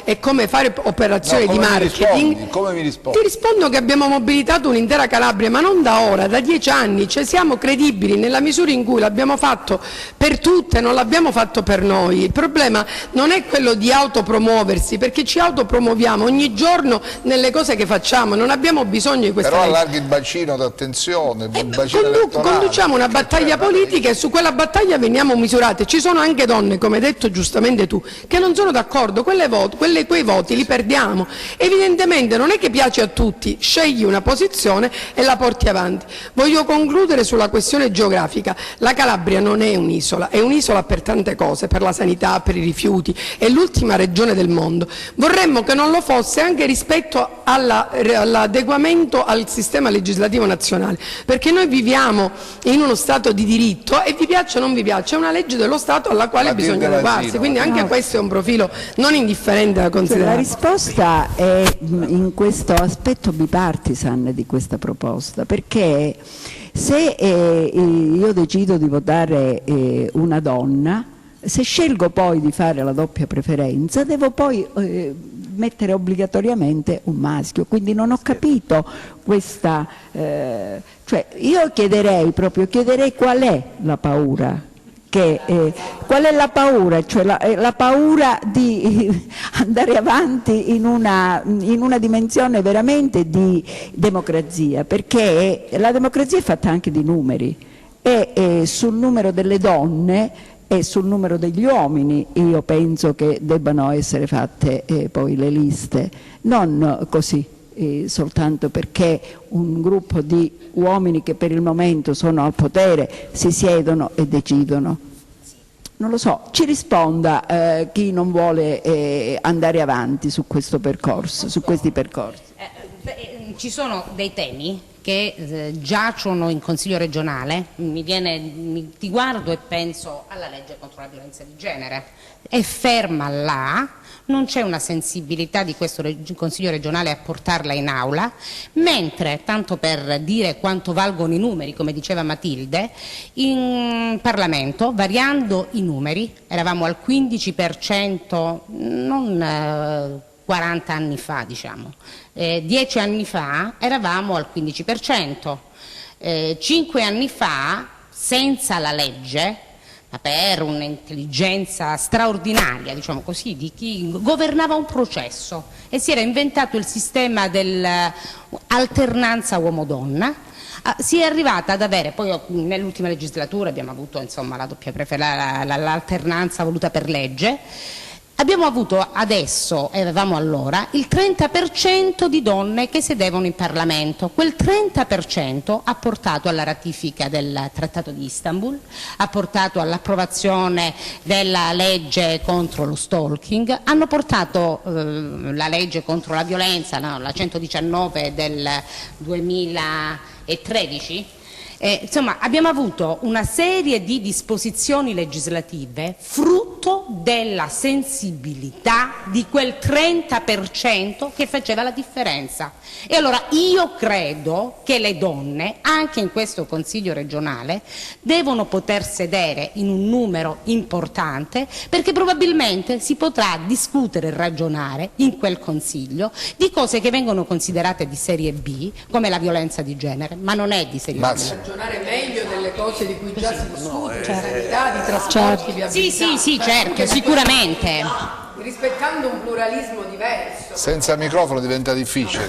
S7: è come fare operazioni di marketing,
S1: come mi rispondi?
S7: Ti rispondo che abbiamo mobilitato un'intera Calabria, ma non da ora, da 10 anni, cioè siamo credibili nella misura in cui l'abbiamo fatto per tutte, non l'abbiamo fatto per noi. Il problema non è quello di autopromuoversi, perché ci autopromuoviamo ogni giorno nelle cose che facciamo, non abbiamo bisogno di questa
S1: legge.
S7: Però
S1: allarghi il bacino d'attenzione.
S7: Conduciamo una battaglia politica e su quella battaglia veniamo misurate. Ci sono anche donne, come hai detto giustamente tu, che non sono d'accordo, quei voti li perdiamo. Evidentemente non è che piace a tutti, scegli una posizione e la porti avanti. Voglio concludere sulla questione geografica. La Calabria non è un'isola, è un'isola per tante cose, per la sanità, per i rifiuti, è l'ultima regione del mondo. Vorremmo che non lo fosse anche rispetto all'adeguamento al sistema legislativo nazionale, perché noi viviamo in uno Stato di diritto e vi piaccia o non vi piaccia, è una legge dello Stato alla quale bisogna adeguarsi, quindi anche questo è un profilo non indifferente da considerare.
S5: La risposta è in questo aspetto bipartisan di questa proposta, perché se io decido di votare una donna, se scelgo poi di fare la doppia preferenza, devo poi mettere obbligatoriamente un maschio, quindi non ho capito questa, cioè io chiederei qual è la paura, qual è la paura, cioè la paura di andare avanti in una dimensione veramente di democrazia, perché la democrazia è fatta anche di numeri e sul numero delle donne E sul numero degli uomini io penso che debbano essere fatte poi le liste, non così soltanto perché un gruppo di uomini che per il momento sono al potere si siedono e decidono. Non lo so, ci risponda chi non vuole andare avanti su questo percorso, su questi percorsi.
S2: Ci sono dei temi che giacciono in Consiglio regionale, ti guardo e penso alla legge contro la violenza di genere, è ferma là, non c'è una sensibilità di questo Consiglio regionale a portarla in aula, mentre, tanto per dire quanto valgono i numeri, come diceva Matilde, in Parlamento, variando i numeri, eravamo al 15%, non 40 anni fa, diciamo. 10 anni fa eravamo al 15%, 5 anni fa senza la legge, ma per un'intelligenza straordinaria, diciamo così, di chi governava un processo e si era inventato il sistema dell'alternanza uomo-donna. Si è arrivata ad avere, poi nell'ultima legislatura abbiamo avuto insomma la doppia l'alternanza voluta per legge. Abbiamo avuto adesso, e avevamo allora, il 30% di donne che sedevano in Parlamento. Quel 30% ha portato alla ratifica del Trattato di Istanbul, ha portato all'approvazione della legge contro lo stalking, hanno portato la legge contro la violenza, no, la 119 del 2013. Insomma, abbiamo avuto una serie di disposizioni legislative frutto della sensibilità di quel 30% che faceva la differenza. E allora io credo che le donne, anche in questo Consiglio regionale, devono poter sedere in un numero importante, perché probabilmente si potrà discutere e ragionare in quel Consiglio di cose che vengono considerate di serie B, come la violenza di genere, ma non è di serie B.
S7: Ragionare meglio delle cose di cui già si discute, sanità, di trasporti, di abilità.
S2: Sì, certo, sicuramente.
S7: Rispettando un pluralismo diverso.
S1: Senza microfono diventa difficile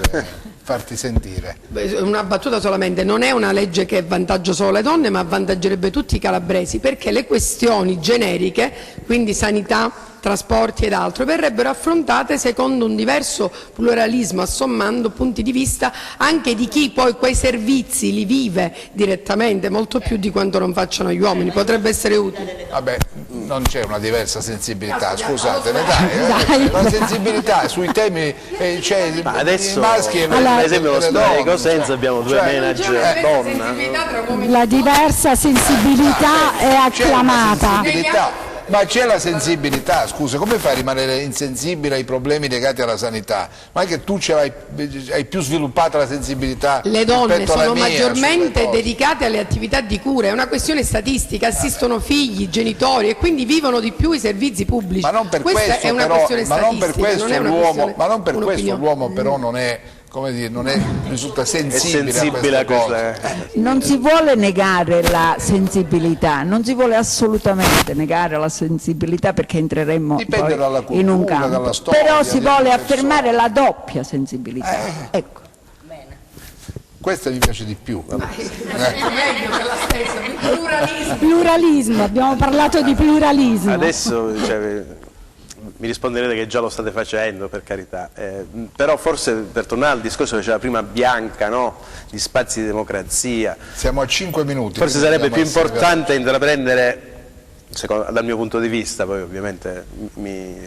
S1: farti sentire.
S7: Una battuta solamente, non è una legge che avvantaggia solo le donne, ma avvantaggerebbe tutti i calabresi, perché le questioni generiche, quindi sanità, trasporti ed altro, verrebbero affrontate secondo un diverso pluralismo, assommando punti di vista anche di chi poi quei servizi li vive direttamente, molto più di quanto non facciano gli uomini, potrebbe essere utile.
S1: Vabbè, non c'è una diversa sensibilità, scusatemi, dai. La sensibilità sui temi c'è
S9: adesso,
S1: i maschi e
S9: per esempio lo Spray Cosenza abbiamo due manager donna.
S8: La diversa sensibilità è acclamata.
S1: Ma c'è la sensibilità, scusa, come fai a rimanere insensibile ai problemi legati alla sanità? Ma è che tu hai più sviluppata la sensibilità?
S7: Le donne sono maggiormente dedicate alle attività di cura, è una questione statistica, assistono figli, genitori e quindi vivono di più i servizi pubblici.
S1: Ma non per questo,
S7: è una questione statistica,
S1: l'uomo però non è, come dire, risulta sensibile a questa cosa.
S5: Non si vuole negare la sensibilità, non si vuole assolutamente negare la sensibilità, perché entreremmo poi
S1: dalla cultura,
S5: in un campo,
S1: dalla storia,
S5: però si vuole affermare la doppia sensibilità. Ecco.
S1: Questa mi piace di più.
S8: Pluralismo, abbiamo parlato di pluralismo.
S9: Adesso mi risponderete che già lo state facendo, per carità, però forse per tornare al discorso che faceva prima Bianca, no? Gli spazi di democrazia,
S1: siamo a 5 minuti,
S9: forse sarebbe più importante intraprendere, dal mio punto di vista, poi ovviamente mi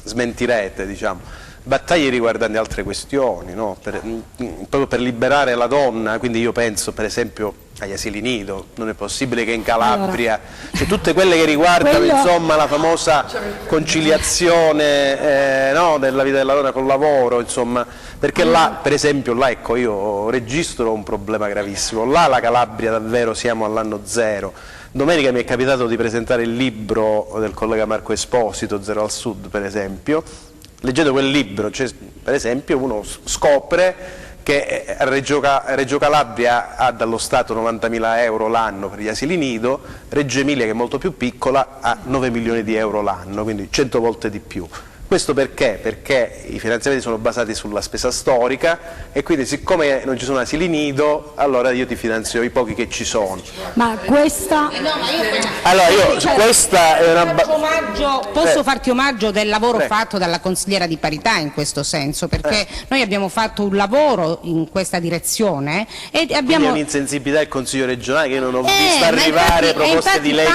S9: smentirete, diciamo, battaglie riguardanti altre questioni, no? Proprio per liberare la donna. Quindi io penso per esempio agli asili nido, non è possibile che in Calabria, cioè tutte quelle che riguardano insomma la famosa conciliazione no, della vita della donna col lavoro, insomma, perché là per esempio, là ecco, io registro un problema gravissimo, là la Calabria davvero siamo all'anno zero. Domenica mi è capitato di presentare il libro del collega Marco Esposito, Zero al Sud, per esempio. Leggendo quel libro, cioè, per esempio, uno scopre che Reggio Calabria ha dallo Stato 90.000 euro l'anno per gli asili nido, Reggio Emilia, che è molto più piccola, ha 9 milioni di euro l'anno, quindi 100 volte di più. Questo perché? Perché i finanziamenti sono basati sulla spesa storica e quindi siccome non ci sono asili nido, allora io ti finanzio i pochi che ci sono.
S8: Ma questa...
S9: Allora questa è una...
S2: Posso farti omaggio del lavoro fatto dalla consigliera di parità in questo senso, perché noi abbiamo fatto un lavoro in questa direzione e abbiamo...
S9: Quindi è un'insensibilità del Consiglio regionale che io non ho visto arrivare proposte di legge.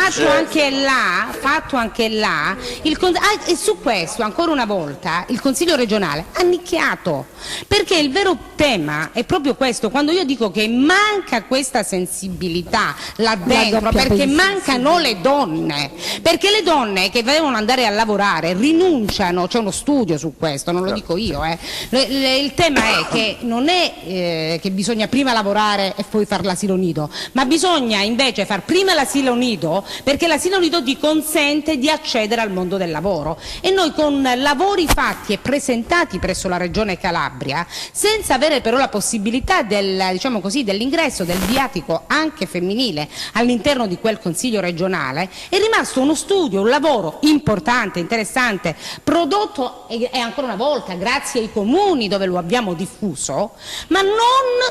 S2: Fatto anche là e su questo ancora una volta il Consiglio regionale ha nicchiato, perché il vero tema è proprio questo, quando io dico che manca questa sensibilità là dentro, perché mancano le donne, perché le donne che devono andare a lavorare rinunciano, c'è uno studio su questo, non lo dico io, il tema è che non è che bisogna prima lavorare e poi far l'asilo nido, ma bisogna invece far prima l'asilo nido, perché l'asilo nido ti consente di accedere al mondo del lavoro, e noi con lavori fatti e presentati presso la Regione Calabria, senza avere però la possibilità diciamo così, dell'ingresso del viatico anche femminile all'interno di quel Consiglio regionale, è rimasto uno studio, un lavoro importante, interessante, prodotto e ancora una volta grazie ai comuni dove lo abbiamo diffuso, ma non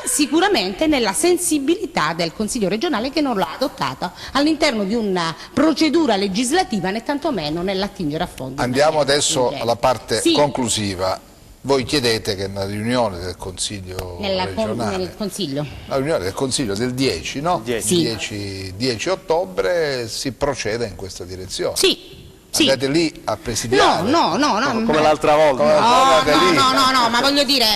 S2: sicuramente nella sensibilità del Consiglio regionale, che non l'ha adottata all'interno di una procedura legislativa, né tantomeno nell'attingere a fondo.
S1: Andiamo adesso alla parte conclusiva. Voi chiedete che nella riunione del Consiglio regionale, la riunione del Consiglio del 10, no? 10 ottobre, si proceda in questa direzione.
S2: Sì.
S1: Andate lì a presidiare.
S2: No,
S9: come l'altra volta.
S2: No, ma voglio dire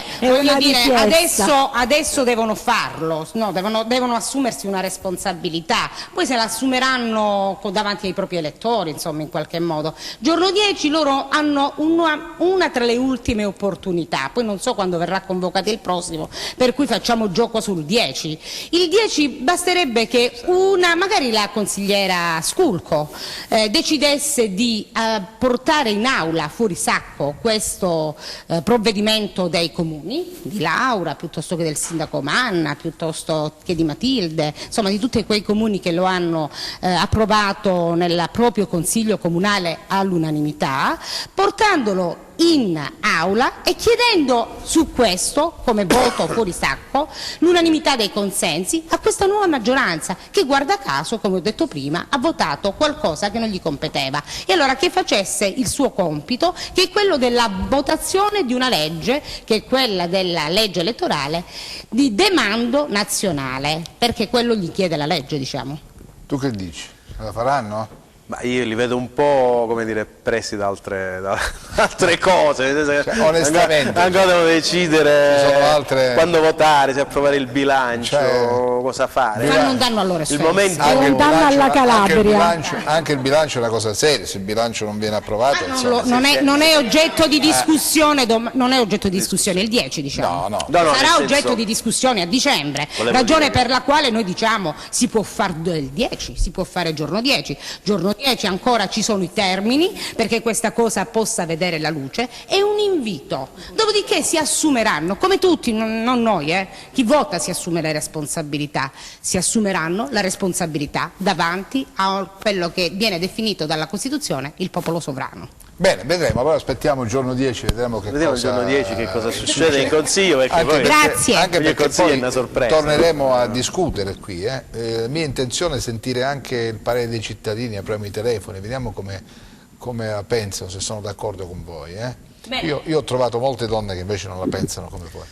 S2: adesso devono farlo, no, devono assumersi una responsabilità, poi se la assumeranno davanti ai propri elettori, insomma, in qualche modo. Giorno 10 loro hanno una tra le ultime opportunità, poi non so quando verrà convocato il prossimo, per cui facciamo gioco sul 10. Il 10 basterebbe che magari la consigliera Sculco decidesse di portare in aula fuori sacco questo provvedimento dei comuni, di Laura, piuttosto che del sindaco Manna, piuttosto che di Matilde, insomma di tutti quei comuni che lo hanno approvato nel proprio consiglio comunale all'unanimità, portandolo in aula e chiedendo su questo, come voto fuori sacco, l'unanimità dei consensi a questa nuova maggioranza che, guarda caso, come ho detto prima, ha votato qualcosa che non gli competeva, e allora che facesse il suo compito, che è quello della votazione di una legge, che è quella della legge elettorale di demando nazionale, perché quello gli chiede la legge, diciamo.
S1: Tu che dici? La faranno?
S9: Ma io li vedo un po', come dire, presi da altre cose,
S1: cioè, onestamente
S9: ancora devono decidere quando votare, se approvare il bilancio, cosa fare.
S2: Fanno un danno all'ora
S8: stesso. Un danno alla Calabria.
S1: Anche il bilancio è una cosa seria, se il bilancio non viene approvato
S2: non è oggetto di discussione, non è oggetto di discussione il 10, diciamo. Sarà oggetto di discussione a dicembre, ragione per la quale noi diciamo si può fare il 10, si può fare giorno 10 ancora ci sono i termini perché questa cosa possa vedere la luce, è un invito, dopodiché si assumeranno, come tutti, non noi, chi vota si assume le responsabilità, si assumeranno la responsabilità davanti a quello che viene definito dalla Costituzione il popolo sovrano.
S1: Bene, vedremo, allora aspettiamo il giorno 10, vedremo il
S9: giorno 10 che cosa succede in Consiglio, perché poi
S2: anche
S1: perché
S9: poi è una sorpresa.
S1: Torneremo a discutere qui, La mia intenzione è sentire anche il parere dei cittadini, apriamo i telefoni, vediamo come la pensano, se sono d'accordo con voi, Io ho trovato molte donne che invece non la pensano come voi.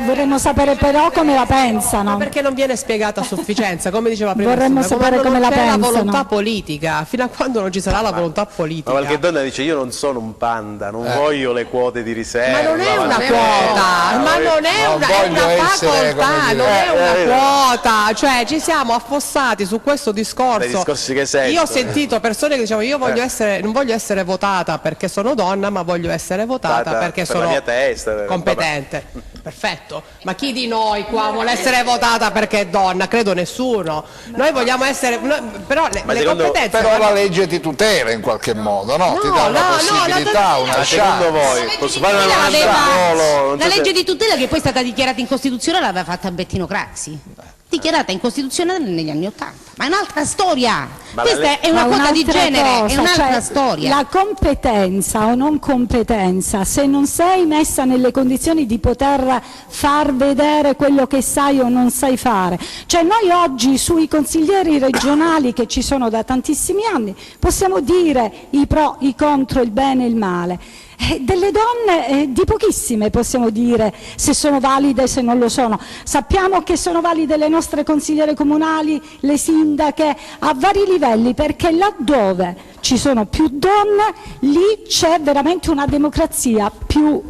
S8: Vorremmo sapere però come la pensano.
S4: Ma perché non viene spiegata a sufficienza, come diceva prima.
S8: Vorremmo sapere come la pensano.
S4: La volontà politica, fino a quando non ci sarà la volontà politica.
S9: Ma qualche donna dice: io non sono un panda, non voglio le quote di riserva.
S4: Ma non è una quota, ma non è una facoltà, non è una quota, cioè ci siamo affossati su questo discorso.
S9: Discorsi che sento.
S4: Io ho sentito persone che dicevano: io non voglio essere votata perché sono donna, ma voglio essere votata perché sono
S9: la mia testa,
S4: competente. Perfetto, ma chi di noi qua vuole essere votata perché è donna? Credo nessuno. Noi vogliamo essere, però le competenze.
S1: Però la legge ti tutela in qualche modo, no? Ti dà una possibilità, una chance.
S9: Secondo voi posso fare una domanda?
S2: La legge di tutela che poi è stata dichiarata incostituzionale l'aveva fatta Bettino Craxi. dichiarata incostituzionale negli anni '80, ma è un'altra storia. Questa è una quota di genere, è un'altra storia.
S8: La competenza o non competenza, se non sei messa nelle condizioni di poter far vedere quello che sai o non sai fare, cioè noi oggi sui consiglieri regionali che ci sono da tantissimi anni possiamo dire i pro, i contro, il bene e il male. Delle donne di pochissime possiamo dire se sono valide, se non lo sono. Sappiamo che sono valide le nostre consigliere comunali, le sindache a vari livelli, perché laddove ci sono più donne lì c'è veramente una democrazia più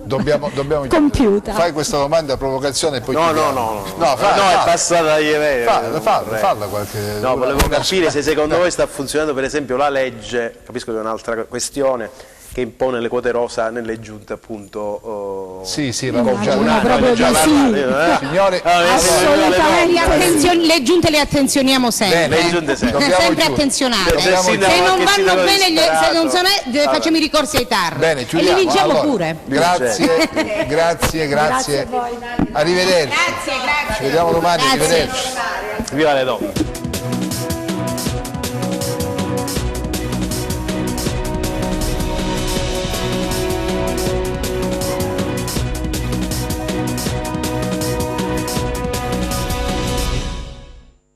S8: compiuta.
S1: Fai questa domanda a provocazione e poi
S9: no, è passata ieri.
S1: Falla qualche.
S9: No, volevo capire se secondo voi sta funzionando per esempio la legge, capisco che è un'altra questione, che impone le quote rosa nelle giunte appunto
S1: sì,
S8: proprio
S1: signore,
S2: assolutamente le giunte le attenzioniamo sempre.
S9: Le giunte
S2: sempre attenzionate. Se non vanno bene, se non sono, facciamo i ricorsi ai TAR.
S1: Bene,
S2: e li leggiamo pure.
S1: Grazie.
S8: Grazie a voi.
S1: Arrivederci.
S2: Grazie.
S1: Ci vediamo domani, arrivederci.
S9: Viva le donne.